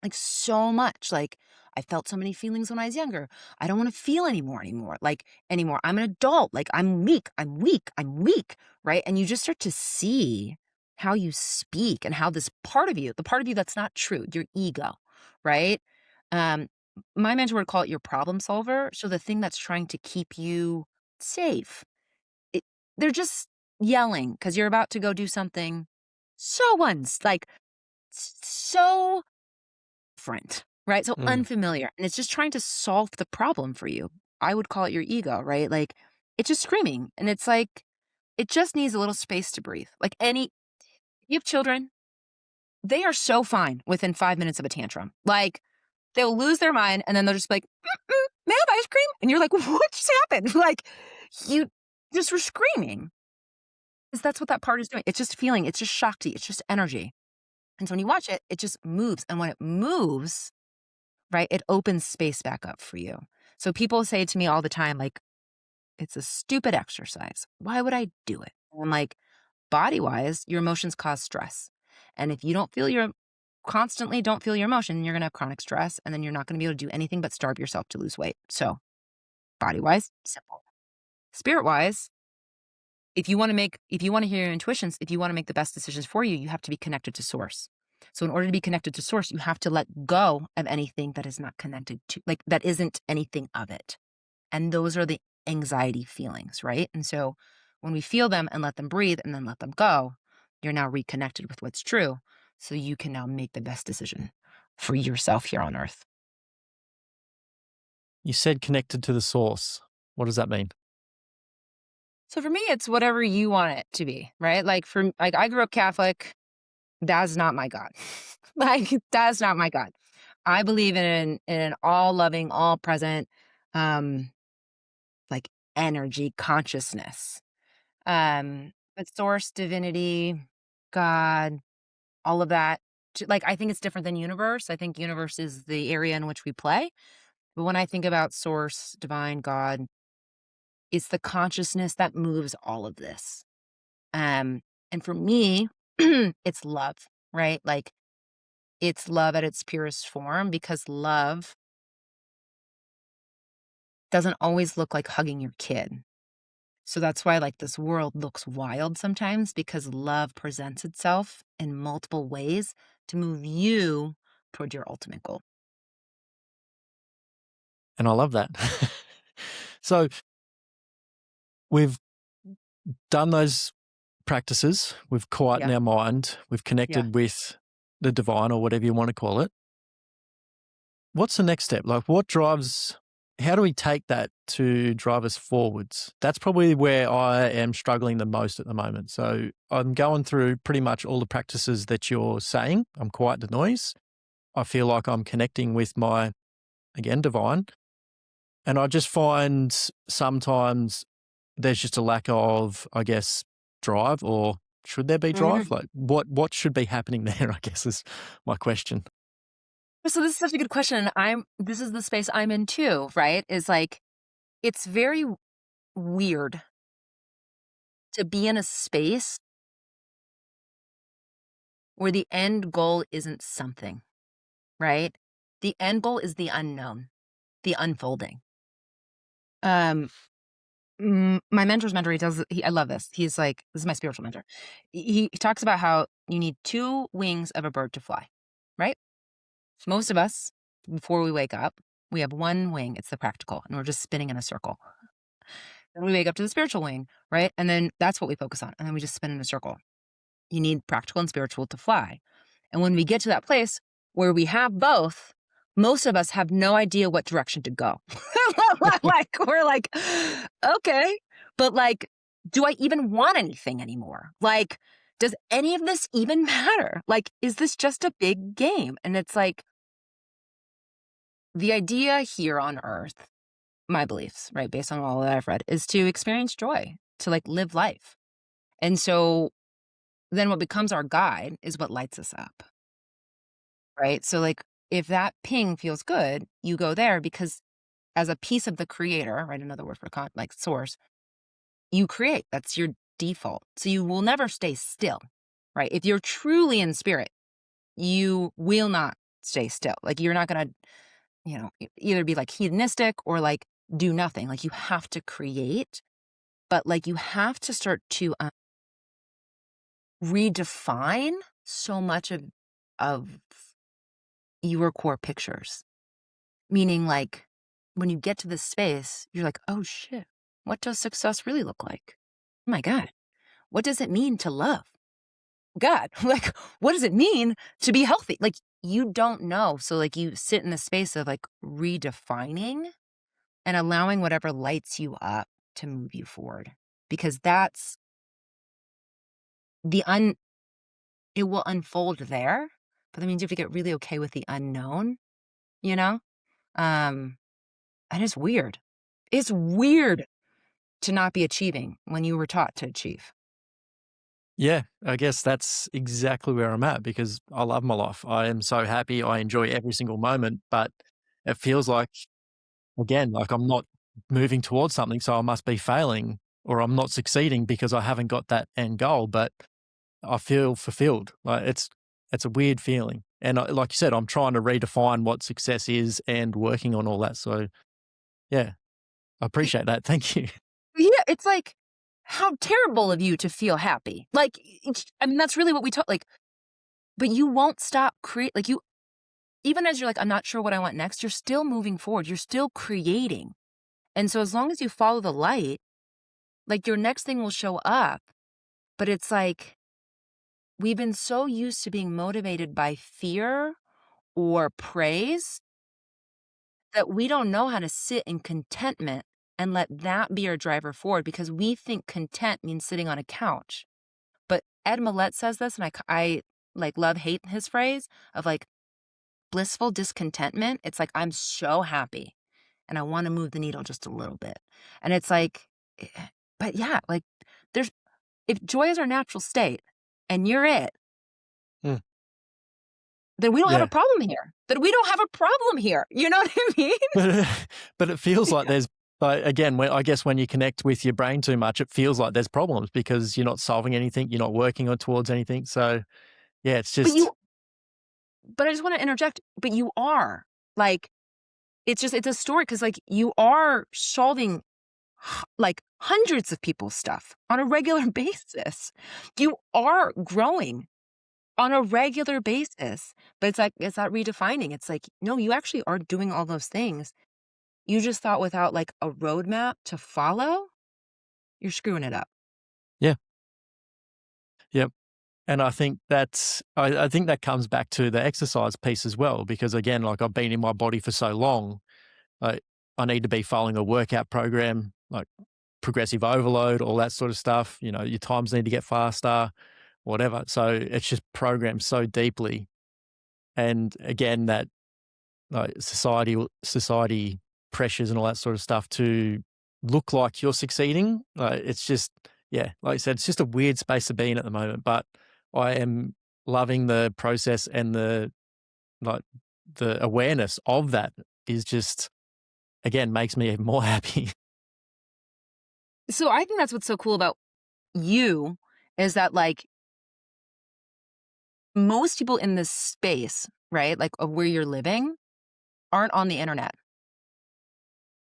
Like, so much, like, I felt so many feelings when I was younger. I don't wanna feel anymore, like, anymore. I'm an adult, like, I'm weak, right? And you just start to see how you speak and how this part of you, the part of you that's not true, your ego, right? Um, my mentor would call it your problem solver, so the thing that's trying to keep you safe. It they're just yelling because 'cause you're about to go do something like, so different, right? So Mm. unfamiliar. And it's just trying to solve the problem for you. I would call it your ego, right? Like it's just screaming. And it's like, it just needs a little space to breathe. Like you have children, they are so fine within 5 minutes of a tantrum. Like they'll lose their mind and then they'll just be like, may I have ice cream? And you're like, what just happened? Like you just were screaming. Because that's what that part is doing. It's just feeling, it's just Shakti, it's just energy. And so when you watch it, it just moves. And when it moves, right, it opens space back up for you. So people say to me all the time, like, it's a stupid exercise. Why would I do it? And I'm like, body wise, your emotions cause stress. And if you constantly don't feel your emotion, you're going to have chronic stress. And then you're not going to be able to do anything but starve yourself to lose weight. So, body wise, simple. Spirit wise, if you want to hear your intuitions, if you want to make the best decisions for you, you have to be connected to source. So in order to be connected to source, you have to let go of anything that is not connected to, like that isn't anything of it. And those are the anxiety feelings, right? And so when we feel them and let them breathe and then let them go, you're now reconnected with what's true. So you can now make the best decision for yourself here on earth. You said connected to the source. What does that mean? So for me, it's whatever you want it to be, right? Like I grew up Catholic. That's not my God. Like, that's not my God. I believe in an all-loving, all-present, um, like, energy, consciousness. But source, divinity, God, all of that, like, I think it's different than universe. I think universe is the area in which we play. But when I think about source, divine, God, it's the consciousness that moves all of this. Um, and for me, it's love, right? Like, it's love at its purest form because love doesn't always look like hugging your kid. So that's why, like, this world looks wild sometimes because love presents itself in multiple ways to move you toward your ultimate goal. And I love that. So we've done those practices, we've quietened Yeah. our mind, we've Yeah. connected with the divine or whatever you want to call it. What's the next step? Like, how do we take that to drive us forwards? That's probably where I am struggling the most at the moment. So I'm going through pretty much all the practices that you're saying. I'm quiet the noise. I feel like I'm connecting with my, again, divine. And I just find sometimes there's just a lack of, I guess, drive, or should there be drive? Mhm. Like what should be happening there, I guess is my question. So this is such a good question, and this is the space I'm in too, right? Is like, it's very weird to be in a space where the end goal isn't something, right? The end goal is the unknown, the unfolding. Um, my mentor's mentor, I love this. He's like, this is my spiritual mentor. He talks about how you need two wings of a bird to fly, right? Most of us, before we wake up, we have one wing. It's the practical, and we're just spinning in a circle. Then we wake up to the spiritual wing, right? And then that's what we focus on. And then we just spin in a circle. You need practical and spiritual to fly. And when we get to that place where we have both, most of us have no idea what direction to go. Like, we're like, okay, but like, do I even want anything anymore? Like, does any of this even matter? Like, is this just a big game? And it's like, the idea here on earth, my beliefs, right, based on all that I've read, is to experience joy, to like live life. And so then what becomes our guide is what lights us up, right? So, like, if that ping feels good, you go there because as a piece of the creator, right? Another word for like source, you create. That's your default. So you will never stay still, right? If you're truly in spirit, you will not stay still. Like, you're not going to, either be like hedonistic or like do nothing. Like, you have to create, but like you have to start to redefine so much of your core pictures. Meaning, like, when you get to this space, you're like, oh shit, what does success really look like? Oh my God, what does it mean to love? God, like, what does it mean to be healthy? Like, you don't know. So, like, you sit in the space of like redefining and allowing whatever lights you up to move you forward. Because that's the it will unfold there, but that means you have to get really okay with the unknown, you know? Um, and it's weird. It's weird to not be achieving when you were taught to achieve. Yeah, I guess that's exactly where I'm at because I love my life. I am so happy. I enjoy every single moment, but it feels like, again, like I'm not moving towards something. So I must be failing or I'm not succeeding because I haven't got that end goal, but I feel fulfilled. Like it's a weird feeling. And like you said, I'm trying to redefine what success is and working on all that. So yeah, I Y- appreciate that. Thank you. Yeah, it's like, how terrible of you to feel happy. Like, I mean, that's really what we talk like, but you won't stop like, you, even as you're like, I'm not sure what I want next, you're still moving forward. You're still creating. And so as long as you follow the light, like, your next thing will show up. But it's like, we've been so used to being motivated by fear or praise that we don't know how to sit in contentment and let that be our driver forward because we think content means sitting on a couch. But Ed Millett says this, and I like love hate his phrase of like blissful discontentment. It's like, I'm so happy and I want to move the needle just a little bit. And it's like, eh, but yeah, like, there's, if joy is our natural state and you're it, Mm, then we don't have a yeah. problem here. Then we don't have a problem here. You know what I mean? But but it feels like there's like, again, I guess when you connect with your brain too much, it feels like there's problems because you're not solving anything, you're not working on towards anything. So yeah, it's But you just but I just want to interject, but you are. Like, it's a story because, like, you are solving like hundreds of people's stuff on a regular basis. You are growing on a regular basis. But it's like, it's not redefining. It's like, no, you actually are doing all those things. You just thought without like a roadmap to follow, you're screwing it up. Yeah. Yep. And I think I think that comes back to the exercise piece as well, because again, like I've been in my body for so long, I I need to be following a workout program, like progressive overload, all that sort of stuff. You know, your times need to get faster, whatever. So it's just programmed so deeply. And again, that like society pressures and all that sort of stuff to look like you're succeeding. It's just, yeah, like I said, it's just a weird space to be in at the moment. But I am loving the process, and like the awareness of that is just, again, makes me even more happy. So I think that's what's so cool about you is that like most people in this space, right? Like of where you're living aren't on the internet.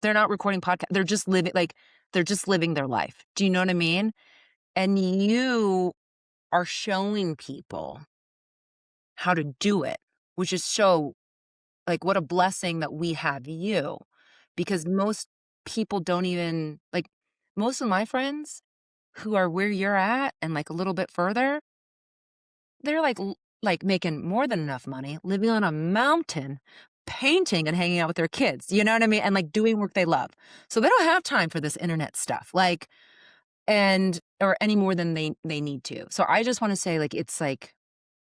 They're not recording podcast. They're just living their life. Do you know what I mean? And you are showing people how to do it, which is so like what a blessing that we have you because most people don't even like most of my friends who are where you're at and like a little bit further, they're like making more than enough money, living on a mountain, painting and hanging out with their kids. You know what I mean? And like doing work they love. So they don't have time for this internet stuff. Like and or any more than they need to. So I just want to say like it's like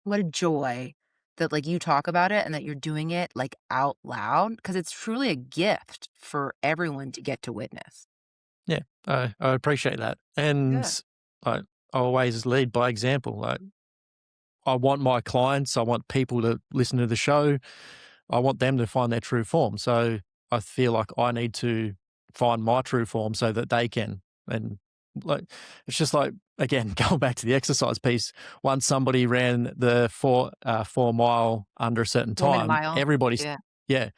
what a joy that like you talk about it and that you're doing it like out loud because it's truly a gift for everyone to get to witness. Yeah, I appreciate that. Good. And I always lead by example. Like, I want my clients, I want people to listen to the show, I want them to find their true form. So I feel like I need to find my true form so that they can. And like, it's just like, again, going back to the exercise piece, once somebody ran the 4 mile under a certain 4 minute time, mile. Yeah. yeah,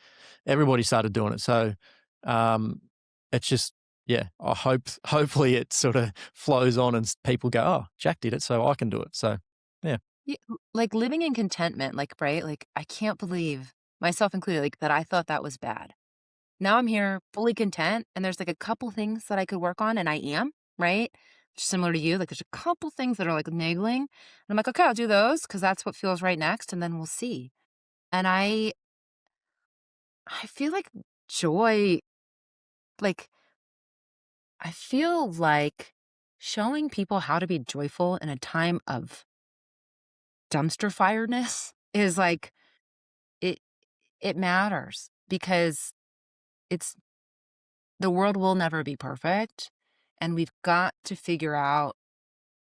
everybody started doing it. So um, it's just, yeah, hopefully it sort of flows on and people go, oh, Jack did it, so I can do it. So yeah. Yeah, like living in contentment, like, right? Like, I can't believe, myself included, like that I thought that was bad. Now I'm here fully content, and there's like a couple things that I could work on, and I am, right? Similar to you, like there's a couple things that are like niggling. And I'm like, okay, I'll do those because that's what feels right next, and then we'll see. And I feel like joy, like, I feel like showing people how to be joyful in a time of dumpster fireness is like it it matters because it's the world will never be perfect and we've got to figure out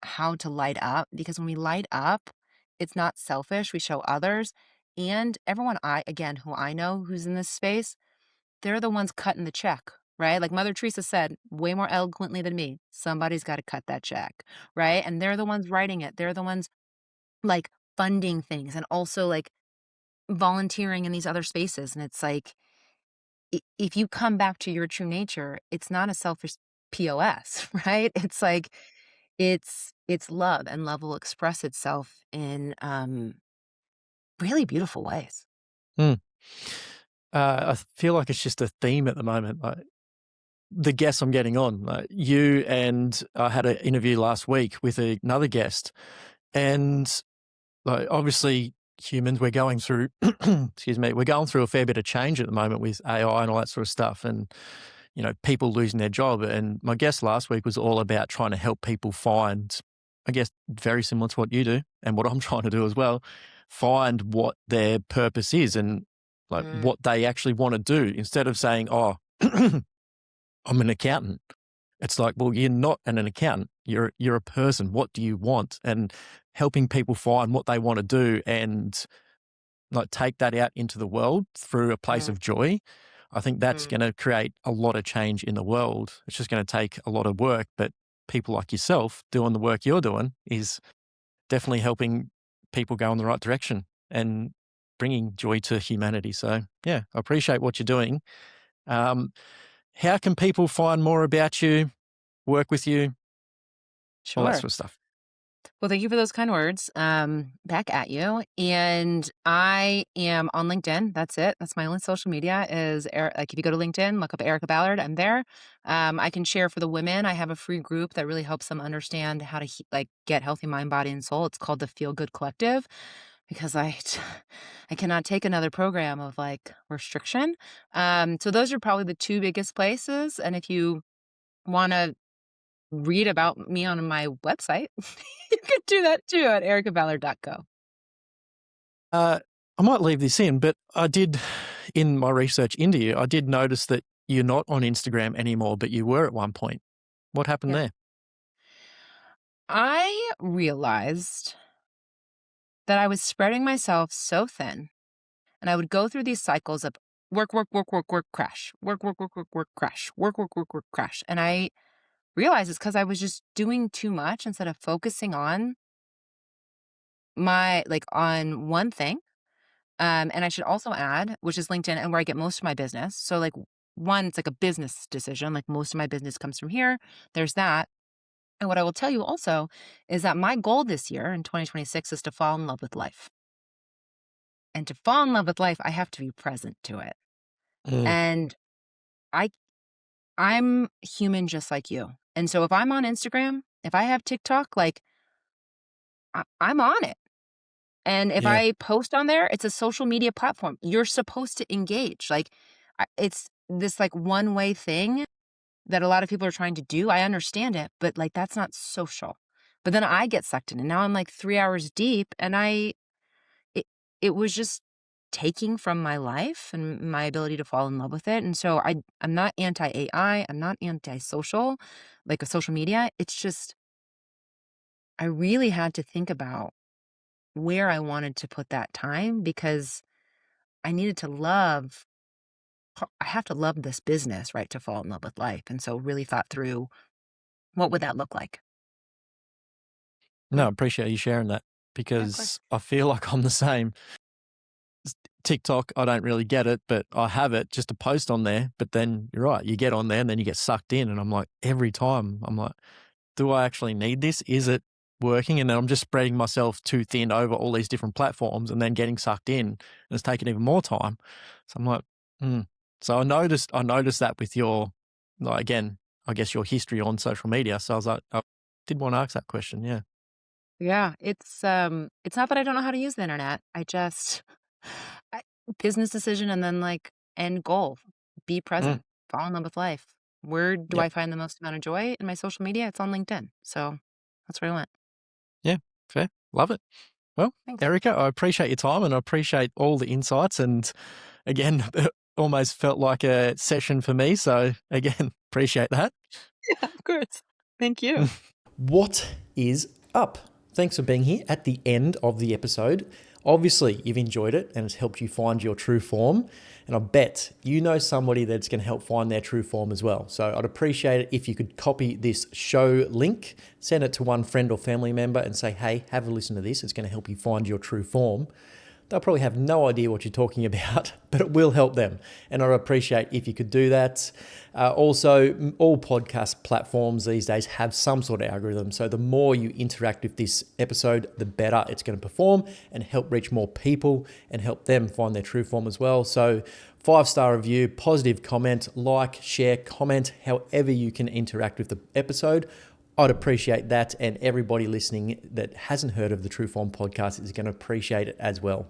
how to light up because when we light up, it's not selfish, we show others and everyone I again who I know who's in this space, they're the ones cutting the check, right? Like Mother Teresa said way more eloquently than me, somebody's got to cut that check, right? And they're the ones writing it. They're the ones like funding things and also like volunteering in these other spaces. And it's like, if you come back to your true nature, it's not a selfish POS, right? It's like, it's love and love will express itself in really beautiful ways. Mm. I feel like it's just a theme at the moment. Like the guests I'm getting on, like you, and I had an interview last week with another guest, and like obviously humans, we're going through, excuse me, we're going through a fair bit of change at the moment with AI and all that sort of stuff, and you know, people losing their job. And my guest last week was all about trying to help people find, I guess, very similar to what you do and what I'm trying to do as well, find what their purpose is and like Mm, what they actually want to do instead of saying, oh, I'm an accountant. It's like, well, you're not an accountant. You're a person. What do you want? And helping people find what they want to do and like take that out into the world through a place mm, of joy, I think that's mm. going to create a lot of change in the world. It's just going to take a lot of work, but people like yourself doing the work you're doing is definitely helping people go in the right direction. And bringing joy to humanity. So yeah, I appreciate what you're doing. How can people find more about you, work with you, all that Sure. sort of stuff? Well, thank you for those kind words. Back at you. And I am on LinkedIn. That's it. That's my only social media like if you go to LinkedIn, look up Erica Ballard. I'm there. I can share for the women. I have a free group that really helps them understand how to like get healthy mind, body, and soul. It's called the Feel Good Collective because I cannot take another program of like restriction. So those are probably the two biggest places. And if you want to read about me on my website, you can do that too at ericaballard.co. I might leave this in, but I did, in my research into you, I did notice that you're not on Instagram anymore, but you were at one point. What happened Yeah. there? I realized that I was spreading myself so thin, and I would go through these cycles of work, work, work, work, work, crash, work, work, work, work, work, crash, work, work, work, work, crash. And I realized it's because I was just doing too much instead of focusing on on one thing. And I should also add, which is LinkedIn and where I get most of my business. So like one, it's like a business decision. Like most of my business comes from here. There's that. And what I will tell you also is that my goal this year in 2026 is to fall in love with life. And to fall in love with life, I have to be present to it. Mm, And I I'm human just like you. And so if I'm on Instagram, if I have TikTok, like I'm on it. And if yeah, I post on there, it's a social media platform. You're supposed to engage. Like it's this like one way thing that a lot of people are trying to do. I understand it, but like that's not social. But then I get sucked in and now I'm like 3 hours deep and it, it was just taking from my life and my ability to fall in love with it. And so I'm not anti AI. I'm not anti social, like a social media. It's just, I really had to think about where I wanted to put that time because I needed to I have to love this business, right, to fall in love with life. And so really thought through what would that look like? no, I appreciate you sharing that Yeah, of because course. I feel like I'm the same. TikTok, I don't really get it, but I have it just to post on there. But then you're right, you get on there and then you get sucked in. And I'm like, every time, I'm like, do I actually need this? Is it working? And then I'm just spreading myself too thin over all these different platforms and then getting sucked in. And it's taking even more time. So I'm like, hmm. So I noticed that with your, like, again, I guess your history on social media. So I was like, I did want to ask that question. Yeah. Yeah, it's not that I don't know how to use the internet. I just I, business decision and then like end goal. Be Mm, present. Fall in love with life. Where do yep. I find the most amount of joy in my social media? It's on LinkedIn. So that's where I went. Yeah. Fair. Love it. Well, Thanks. Erica, I appreciate your time and I appreciate all the insights. And again, it almost felt like a session for me. So again, appreciate that. Yeah, of course. Thank you. What is up? Thanks for being here at the end of the episode. Obviously, you've enjoyed it and it's helped you find your true form. And I bet you know somebody that's going to help find their true form as well. So I'd appreciate it if you could copy this show link, send it to one friend or family member and say, hey, have a listen to this. It's going to help you find your true form. They'll probably have no idea what you're talking about, but it will help them. And I'd appreciate if you could do that. Also, all podcast platforms these days have some sort of algorithm. So the more you interact with this episode, the better it's going to perform and help reach more people and help them find their true form as well. So 5-star review, positive comment, like, share, comment, however you can interact with the episode. I'd appreciate that. And everybody listening that hasn't heard of the True Form podcast is going to appreciate it as well.